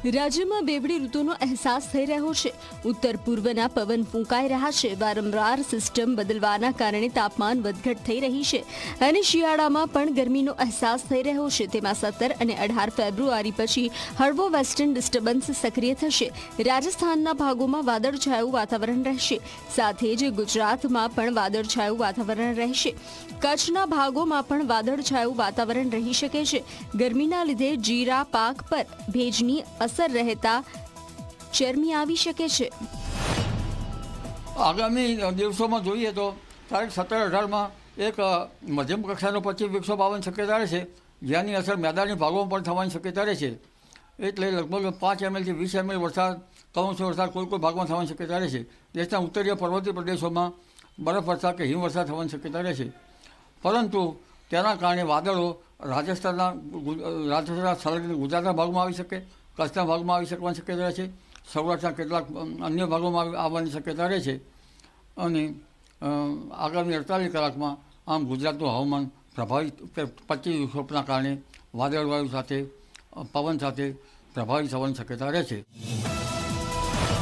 રાજ્યમાં બેવડી ઋતુનો અહેસાસ થઈ રહ્યો છે। ઉત્તર પૂર્વના પવન ફૂંકાઈ રહ્યા છે। વારંવાર સિસ્ટમ બદલવાના કારણે તાપમાન વધઘટ થઈ રહી છે અને શિયાળામાં પણ ગરમીનો અહેસાસ થઈ રહ્યો છે। તેમાં 17 અને 18 ફેબ્રુઆરી પછી હળવો વેસ્ટર્ન ડિસ્ટર્બન્સ સક્રિય થશે। રાજસ્થાનના ભાગોમાં વાદળછાયું વાતાવરણ રહેશે, સાથે જ ગુજરાતમાં પણ વાદળછાયું વાતાવરણ રહેશે। કચ્છના ભાગોમાં પણ વાદળછાયું વાતાવરણ રહી શકે છે। ગરમીના લીધે જીરા પાક પર ભેજની અસર રહેતા ચરમી આવી શકે છે। આગામી દિવસોમાં જોઈએ તો તારીખ 17-18માં એક મધ્યમ કક્ષાનો પશ્ચિમ વિક્ષોભ આવવાની શક્યતા રહે છે, જેની અસર મેદાની ભાગોમાં પણ થવાની શક્યતા રહે છે। એટલે લગભગ 5 ml થી 20 ml વરસાદ, કમોસમી વરસાદ કોઈ ભાગમાં થવાની શક્યતા રહે છે। દેશના ઉત્તરીય પર્વતીય પ્રદેશોમાં બરફવર્ષા કે હિમવર્ષા થવાની શક્યતા રહે છે। પરંતુ તેના કારણે વાદળો રાજસ્થાનના સંલગ્ન ગુજરાતના ભાગમાં આવી શકે, કચ્છના ભાગમાં આવી શકવાની શક્યતા રહે છે, સૌરાષ્ટ્રના કેટલાક અન્ય ભાગોમાં આવવાની શક્યતા રહે છે। અને આગામી 48 કલાકમાં આમ ગુજરાતનું હવામાન પ્રભાવિત પશ્ચિમ વિક્ષોભના કારણે વાદળવાયુ સાથે પવન સાથે પ્રભાવિત થવાની શક્યતા રહે છે।